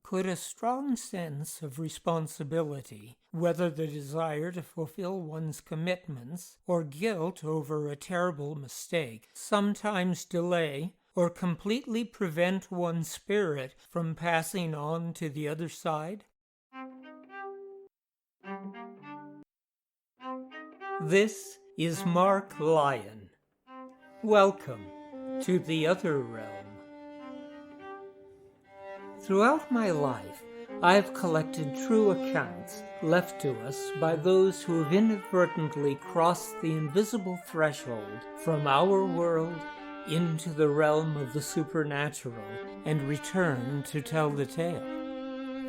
put a strong sense of responsibility, whether the desire to fulfill one's commitments or guilt over a terrible mistake, sometimes delay or completely prevent one's spirit from passing on to the other side? This is Mark Lyon. Welcome to the Other Realm. Throughout my life, I have collected true accounts left to us by those who have inadvertently crossed the invisible threshold from our world into the realm of the supernatural and returned to tell the tale.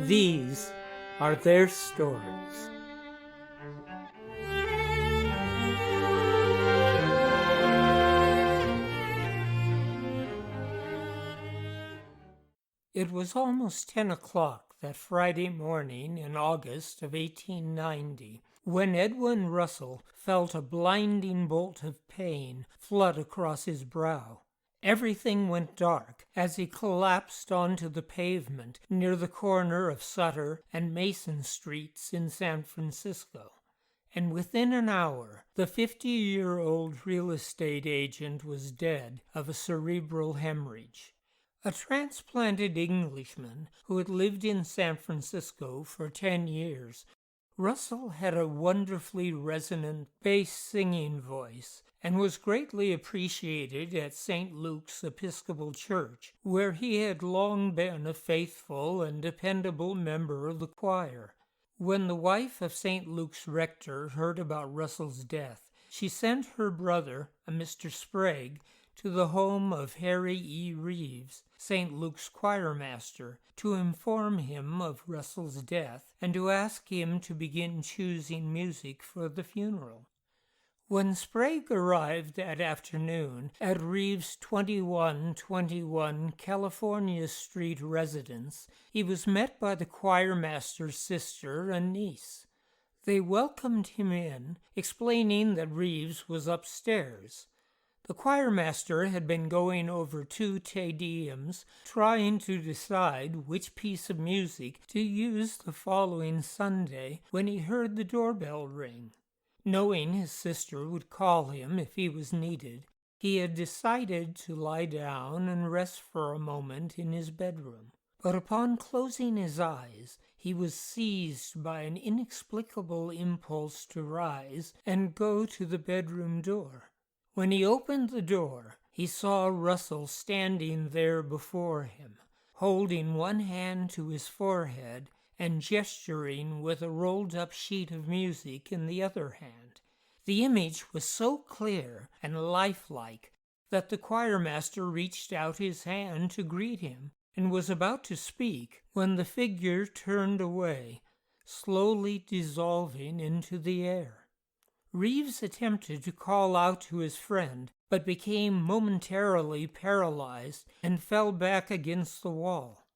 These are their stories. It was almost 10 o'clock that Friday morning in August of 1890 when Edwin Russell felt a blinding bolt of pain flood across his brow. Everything went dark as he collapsed onto the pavement near the corner of Sutter and Mason Streets in San Francisco. And within an hour, the 50-year-old real estate agent was dead of a cerebral hemorrhage. A transplanted Englishman who had lived in San Francisco for 10 years, Russell had a wonderfully resonant bass singing voice and was greatly appreciated at St. Luke's Episcopal Church, where he had long been a faithful and dependable member of the choir. When the wife of St. Luke's rector heard about Russell's death, she sent her brother, a Mr. Sprague, to the home of Harry E. Reeves, St. Luke's choirmaster, to inform him of Russell's death and to ask him to begin choosing music for the funeral. When Sprague arrived that afternoon at Reeves' 2121 California Street residence, he was met by the choirmaster's sister and niece. They welcomed him in, explaining that Reeves was upstairs. The choirmaster had been going over 2 Te Deums, trying to decide which piece of music to use the following Sunday when he heard the doorbell ring. Knowing his sister would call him if he was needed, he had decided to lie down and rest for a moment in his bedroom. But upon closing his eyes, he was seized by an inexplicable impulse to rise and go to the bedroom door. When he opened the door, he saw Russell standing there before him, holding one hand to his forehead and gesturing with a rolled-up sheet of music in the other hand. The image was so clear and lifelike that the choirmaster reached out his hand to greet him and was about to speak when the figure turned away, slowly dissolving into the air. Reeves attempted to call out to his friend, but became momentarily paralyzed and fell back against the wall.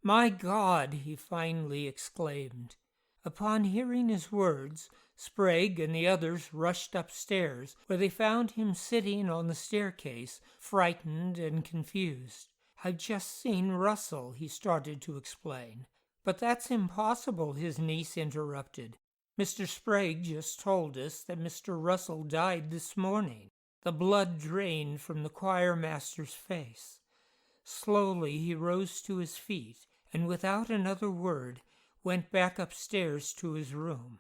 "My God!" he finally exclaimed. Upon hearing his words, Sprague and the others rushed upstairs, where they found him sitting on the staircase, frightened and confused. "I've just seen Russell," he started to explain. "But that's impossible," his niece interrupted. "Mr. Sprague just told us that Mr. Russell died this morning." The blood drained from the choirmaster's face. Slowly he rose to his feet, and without another word went back upstairs to his room.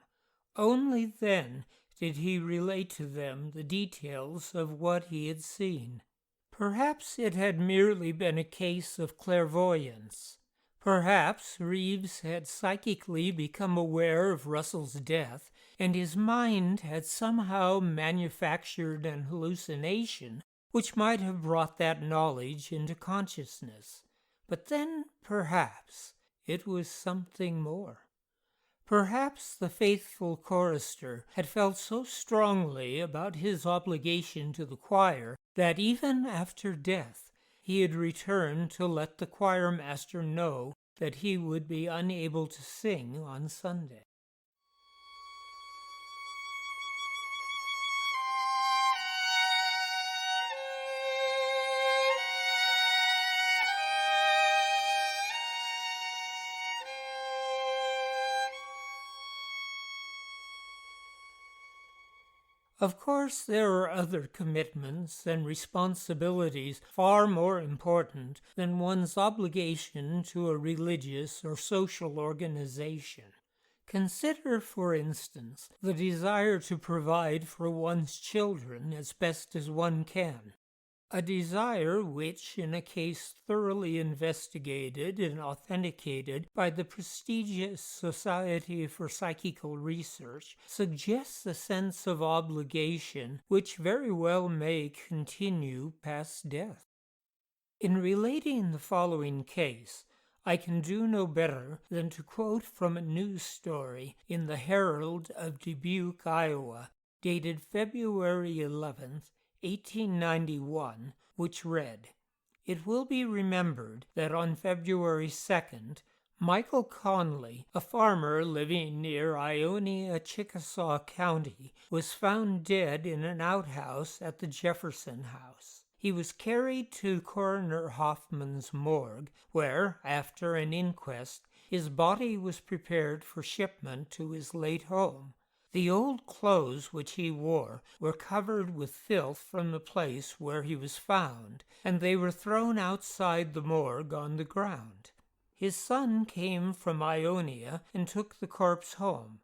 Only then did he relate to them the details of what he had seen. Perhaps it had merely been a case of clairvoyance. Perhaps Reeves had psychically become aware of Russell's death, and his mind had somehow manufactured an hallucination which might have brought that knowledge into consciousness. But then, perhaps, it was something more. Perhaps the faithful chorister had felt so strongly about his obligation to the choir that even after death he had returned to let the choirmaster know that he would be unable to sing on Sunday. Of course, there are other commitments and responsibilities far more important than one's obligation to a religious or social organization. Consider, for instance, the desire to provide for one's children as best as one can. A desire which, in a case thoroughly investigated and authenticated by the prestigious Society for Psychical Research, suggests a sense of obligation which very well may continue past death. In relating the following case, I can do no better than to quote from a news story in the Herald of Dubuque, Iowa, dated February 11th, 1891, which read, "It will be remembered that on February 2nd, Michael Conley, a farmer living near Ionia, Chickasaw County, was found dead in an outhouse at the Jefferson House. He was carried to Coroner Hoffman's morgue, where, after an inquest, his body was prepared for shipment to his late home. The old clothes which he wore were covered with filth from the place where he was found, and they were thrown outside the morgue on the ground. His son came from Ionia and took the corpse home.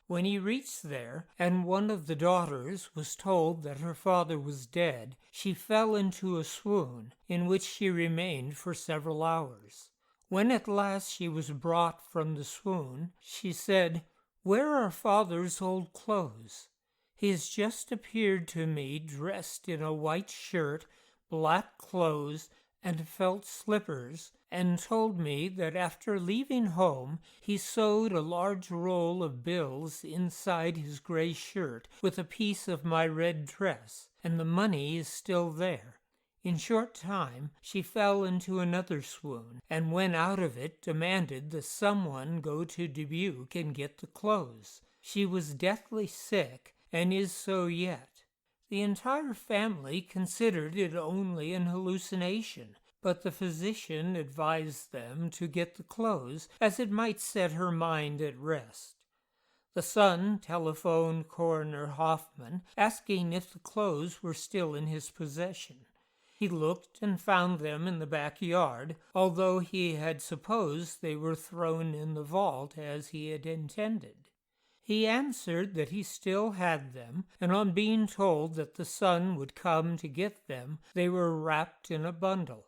When he reached there, and one of the daughters was told that her father was dead, she fell into a swoon, in which she remained for several hours. When at last she was brought from the swoon, she said, 'Where are father's old clothes? He has just appeared to me dressed in a white shirt, black clothes, and felt slippers, and told me that after leaving home he sewed a large roll of bills inside his gray shirt with a piece of my red dress, and the money is still there.' In short time she fell into another swoon, and when out of it demanded that someone go to Dubuque and get the clothes. She was deathly sick, and is so yet. The entire family considered it only an hallucination, but the physician advised them to get the clothes, as it might set her mind at rest. The son telephoned Coroner Hoffman, asking if the clothes were still in his possession. He looked and found them in the backyard, although he had supposed they were thrown in the vault as he had intended. He answered that he still had them, and on being told that the son would come to get them, they were wrapped in a bundle.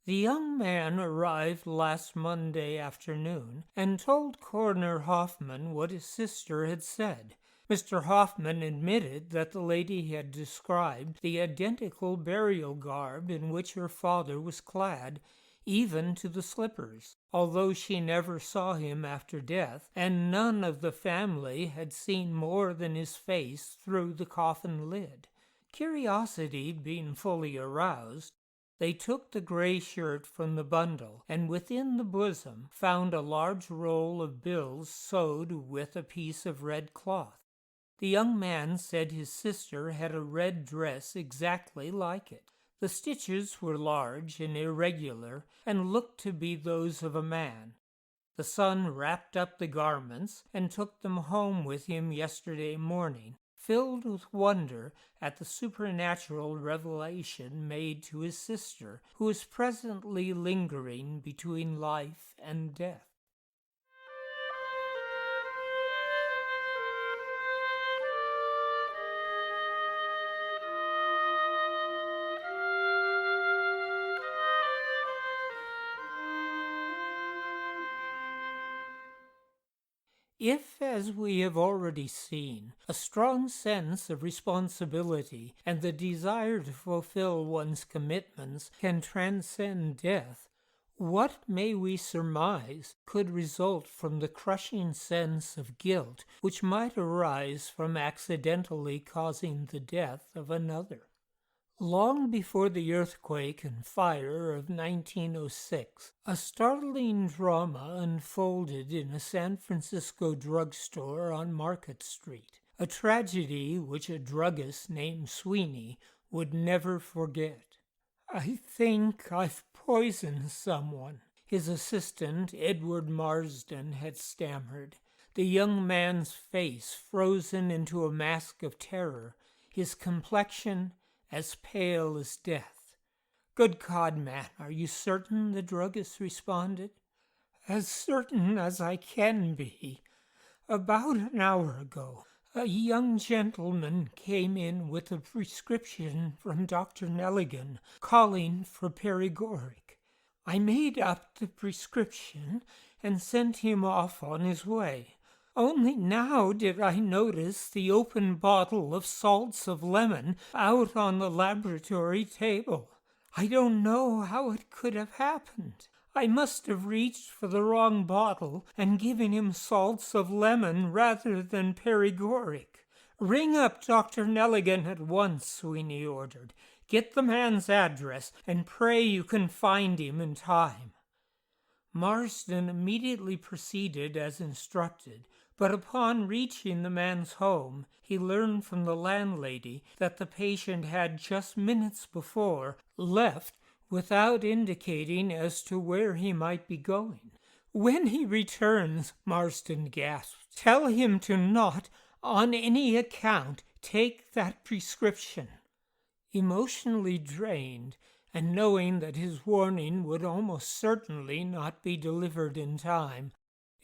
The young man arrived last Monday afternoon and told Coroner Hoffman what his sister had said. Mr. Hoffman admitted that the lady had described the identical burial garb in which her father was clad, even to the slippers, although she never saw him after death, and none of the family had seen more than his face through the coffin lid. Curiosity being fully aroused, they took the gray shirt from the bundle, and within the bosom found a large roll of bills sewed with a piece of red cloth. The young man said his sister had a red dress exactly like it. The stitches were large and irregular, and looked to be those of a man. The son wrapped up the garments and took them home with him yesterday morning, filled with wonder at the supernatural revelation made to his sister, who is presently lingering between life and death. If, as we have already seen, a strong sense of responsibility and the desire to fulfill one's commitments can transcend death, what may we surmise could result from the crushing sense of guilt which might arise from accidentally causing the death of another? Long before the earthquake and fire of 1906, a startling drama unfolded in a San Francisco drugstore on Market Street, a tragedy which a druggist named Sweeney would never forget. "I think I've poisoned someone," his assistant, Edward Marsden, had stammered, the young man's face frozen into a mask of terror, his complexion as pale as death. "Good God, man, are you certain?" the druggist responded. "As certain as I can be. About an hour ago, a young gentleman came in with a prescription from Dr. Nelligan calling for paregoric. I made up the prescription and sent him off on his way. Only now did I notice the open bottle of salts of lemon out on the laboratory table. I don't know how it could have happened. I must have reached for the wrong bottle and given him salts of lemon rather than paregoric. Ring up Dr. Nelligan at once," Sweeney ordered. "Get the man's address and pray you can find him in time." Marsden immediately proceeded as instructed, but upon reaching the man's home, he learned from the landlady that the patient had just minutes before left without indicating as to where he might be going. "When he returns," Marsden gasped, "tell him to not, on any account, take that prescription." Emotionally drained, and knowing that his warning would almost certainly not be delivered in time,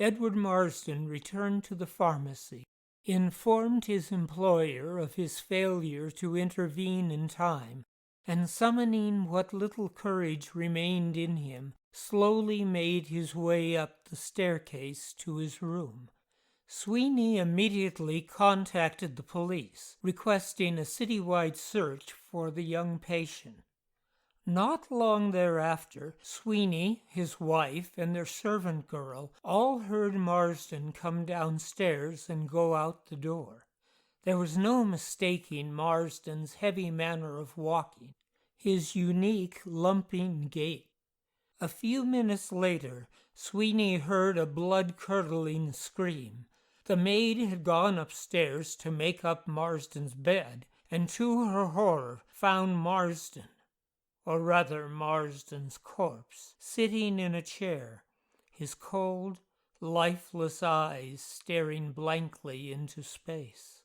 Edward Marsden returned to the pharmacy, informed his employer of his failure to intervene in time, and summoning what little courage remained in him, slowly made his way up the staircase to his room. Sweeney immediately contacted the police, requesting a citywide search for the young patient. Not long thereafter, Sweeney, his wife, and their servant girl all heard Marsden come downstairs and go out the door. There was no mistaking Marsden's heavy manner of walking, his unique lumping gait. A few minutes later, Sweeney heard a blood-curdling scream. The maid had gone upstairs to make up Marsden's bed, and to her horror found Marsden, or rather Marsden's corpse, sitting in a chair, his cold, lifeless eyes staring blankly into space.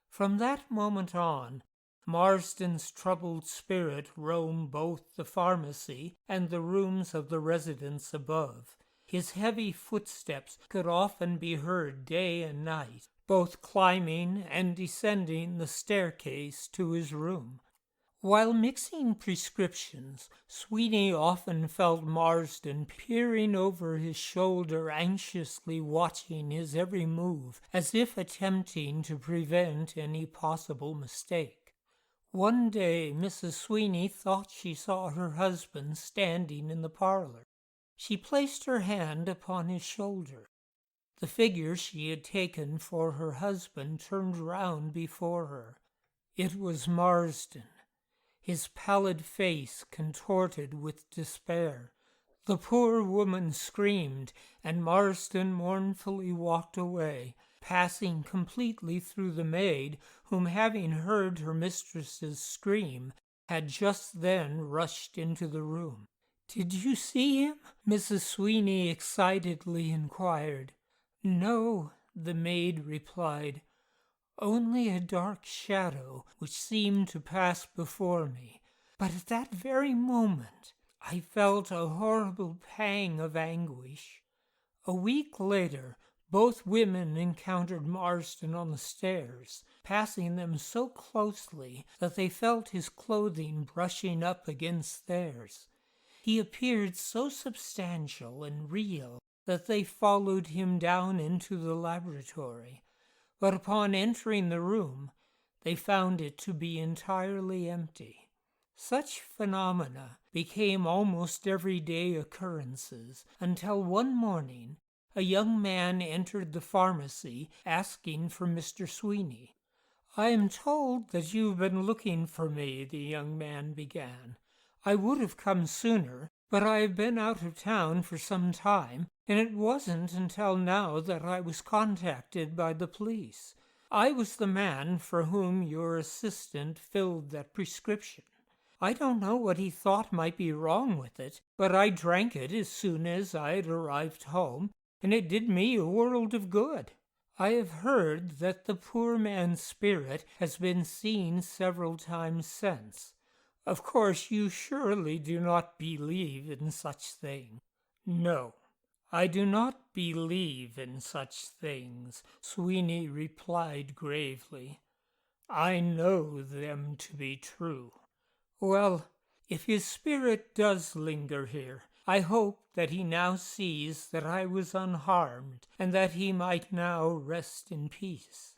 From that moment on, Marsden's troubled spirit roamed both the pharmacy and the rooms of the residents above. His heavy footsteps could often be heard day and night, both climbing and descending the staircase to his room. While mixing prescriptions, Sweeney often felt Marsden peering over his shoulder, anxiously watching his every move, as if attempting to prevent any possible mistake. One day Mrs. Sweeney thought she saw her husband standing in the parlor. She placed her hand upon his shoulder. The figure she had taken for her husband turned round before her. It was Marsden, his pallid face contorted with despair. The poor woman screamed, and Marsden mournfully walked away, passing completely through the maid, whom, having heard her mistress's scream, had just then rushed into the room. "Did you see him?" Mrs. Sweeney excitedly inquired. "No," the maid replied, "only a dark shadow which seemed to pass before me. But at that very moment I felt a horrible pang of anguish." A week later, both women encountered Marsden on the stairs, passing them so closely that they felt his clothing brushing up against theirs. He appeared so substantial and real that they followed him down into the laboratory, but upon entering the room, they found it to be entirely empty. Such phenomena became almost everyday occurrences until one morning a young man entered the pharmacy asking for Mr. Sweeney. "I am told that you've been looking for me," the young man began. "I would have come sooner, but I have been out of town for some time, and it wasn't until now that I was contacted by the police. I was the man for whom your assistant filled that prescription. I don't know what he thought might be wrong with it, but I drank it as soon as I had arrived home, and it did me a world of good. I have heard that the poor man's spirit has been seen several times since. Of course, you surely do not believe in such things. No, I do not believe in such things, Sweeney replied gravely. I know them to be true. Well, if his spirit does linger here, I hope that he now sees that I was unharmed, and that he might now rest in peace.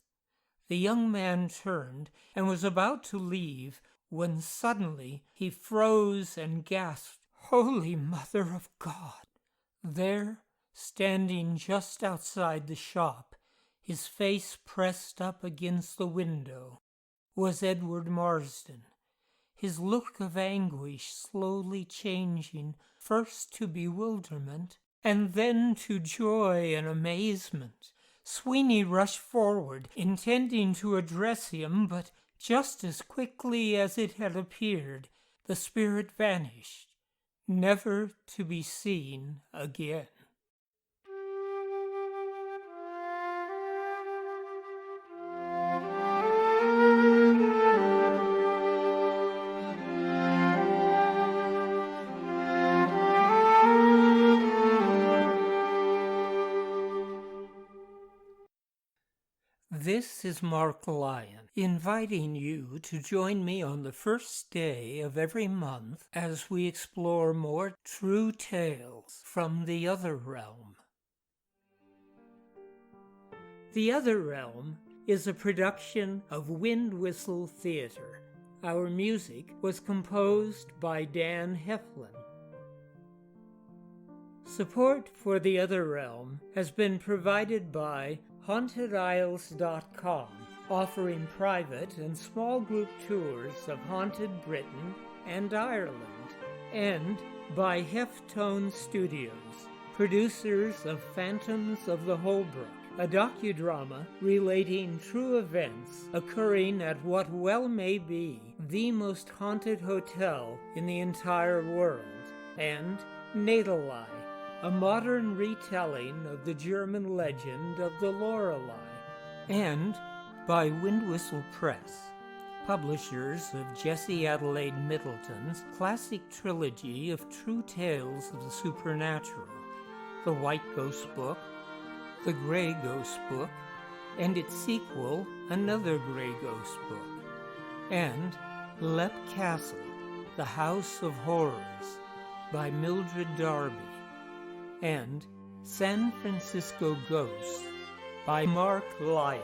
The young man turned and was about to leave, when suddenly he froze and gasped, Holy Mother of God! There, standing just outside the shop, his face pressed up against the window, was Edward Marsden, his look of anguish slowly changing first to bewilderment and then to joy and amazement. Sweeney rushed forward, intending to address him, but just as quickly as it had appeared, the spirit vanished, never to be seen again. This is Mark Lyon, inviting you to join me on the first day of every month as we explore more true tales from the other realm. The Other Realm is a production of Wind Whistle Theater. Our music was composed by Dan Heflin. Support for The Other Realm has been provided by HauntedIsles.com, offering private and small group tours of haunted Britain and Ireland, and by Heftone Studios, producers of Phantoms of the Holbrook, a docudrama relating true events occurring at what well may be the most haunted hotel in the entire world, and Nadelei, a modern retelling of the German legend of the Lorelei, and by Wind Whistle Press, publishers of Jessie Adelaide Middleton's classic trilogy of true tales of the supernatural, The White Ghost Book, The Grey Ghost Book, and its sequel, Another Grey Ghost Book, and Leap Castle, The House of Horrors, by Mildred Darby, and San Francisco Ghosts by Mark Lyon.